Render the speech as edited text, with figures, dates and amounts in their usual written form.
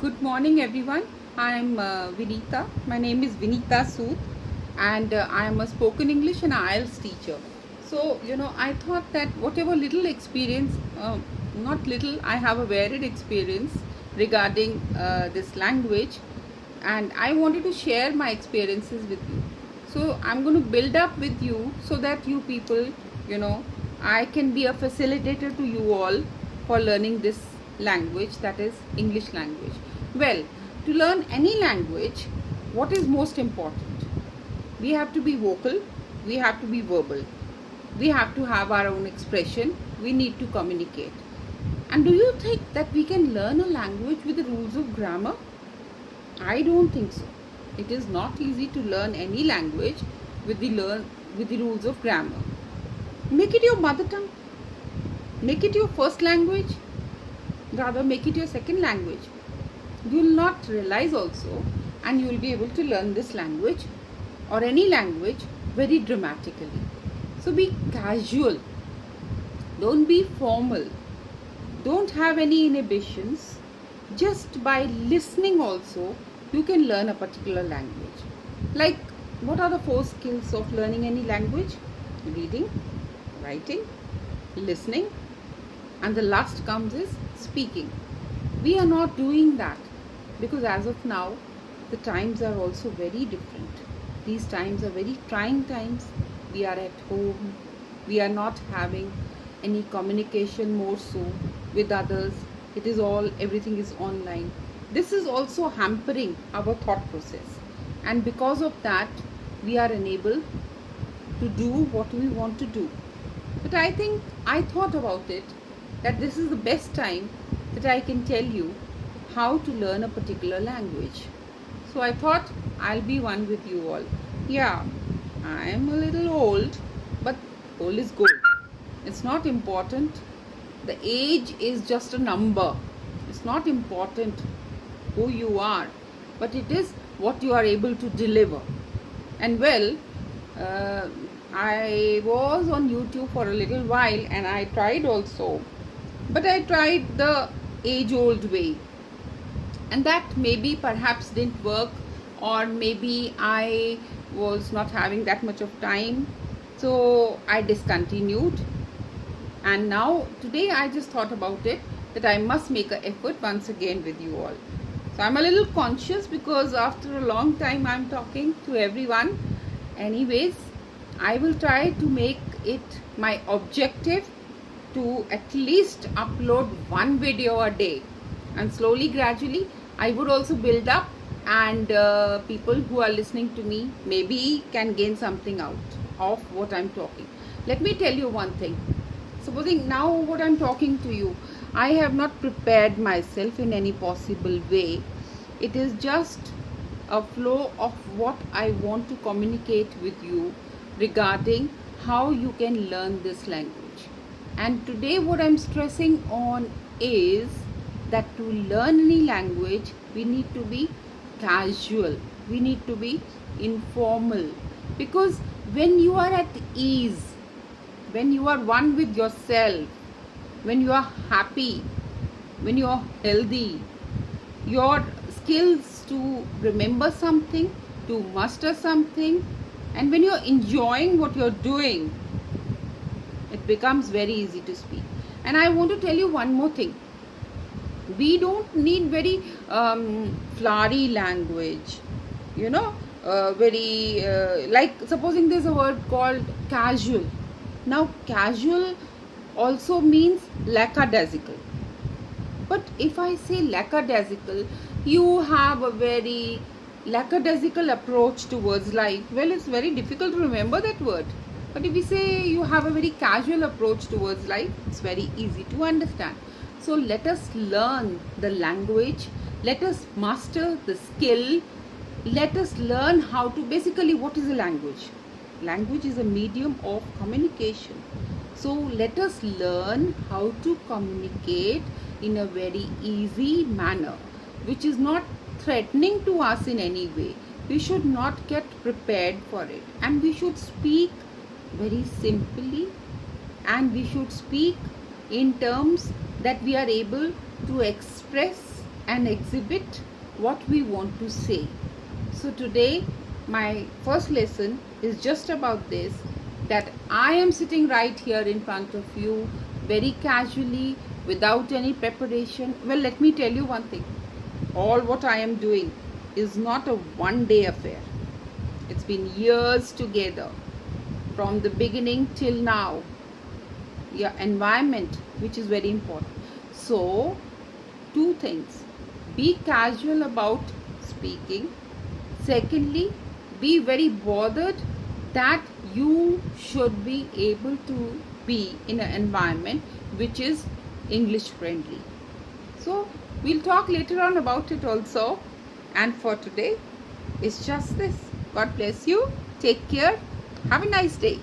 Good morning, everyone. I'm Vinita. My name is Vinita Sood, and I am a spoken English and IELTS teacher. So, I thought that whatever little experience, not little, I have a varied experience regarding this language, and I wanted to share my experiences with you. So, I'm going to build up with you so that you people, you know, I can be a facilitator to you all for learning this language, that is English language. Well, to learn any language, what is most important? We have to be vocal, we have to be verbal, we have to have our own expression, we need to communicate. And do you think that we can learn a language with the rules of grammar? I don't think so. It is not easy to learn any language with the rules of grammar. Make it your mother tongue. Make it your first language. Rather, make it your second language. You will not realize also, and you will be able to learn this language or any language very dramatically. So be casual. Don't be formal. Don't have any inhibitions. Just by listening also, you can learn a particular language. Like, what are the 4 skills of learning any language? Reading, writing, listening, and the last comes is speaking. We are not doing that because as of now, the times are also very different. These times are very trying times. We are at home. We are not having any communication more so with others. It is everything is online. This is also hampering our thought process. And because of that, we are unable to do what we want to do. But I think I thought about it that this is the best time that I can tell you how to learn a particular language. So I thought I'll be one with you all. Yeah, I am a little old, but old is good. It's not important. The age is just a number. It's not important who you are, but it is what you are able to deliver. And well, I was on YouTube for a little while and I tried also, but I tried the age old way, and that maybe perhaps didn't work, or maybe I was not having that much of time, so I discontinued. And now today I just thought about it that I must make an effort once again with you all. So I'm a little conscious because after a long time I'm talking to everyone. Anyways, I will try to make it my objective to at least upload one video a day, and slowly gradually I would also build up, and people who are listening to me maybe can gain something out of what I'm talking. Let me tell you one thing. Supposing now what I'm talking to you, I have not prepared myself in any possible way. It is just a flow of what I want to communicate with you regarding how you can learn this language. And today what I'm stressing on is that to learn any language, we need to be casual. We need to be informal. Because when you are at ease, when you are one with yourself, when you are happy, when you are healthy, your skills to remember something, to master something, and when you're enjoying what you're doing, it becomes very easy to speak. And I want to tell you one more thing. We don't need very flowery language, very like supposing there's a word called casual. Now casual also means lackadaisical. But if I say lackadaisical, you have a very lackadaisical approach towards life. Well, it's very difficult to remember that word. But if we say you have a very casual approach towards life, it's very easy to understand. So let us learn the language. Let us master the skill. Let us learn how to, basically, what is a language? Language is a medium of communication. So let us learn how to communicate in a very easy manner, which is not threatening to us in any way. We should not get prepared for it, and we should speak very simply, and we should speak in terms that we are able to express and exhibit what we want to say. So today my first lesson is just about this, that I am sitting right here in front of you very casually without any preparation. Well, let me tell you one thing. All what I am doing is not a one-day affair. It's been years together from the beginning till now. Your environment, which is very important. So, two things: be casual about speaking. Secondly, be very bothered that you should be able to be in an environment which is English friendly. So we'll talk later on about it also. And for today, it's just this. God bless you. Take care. Have a nice day.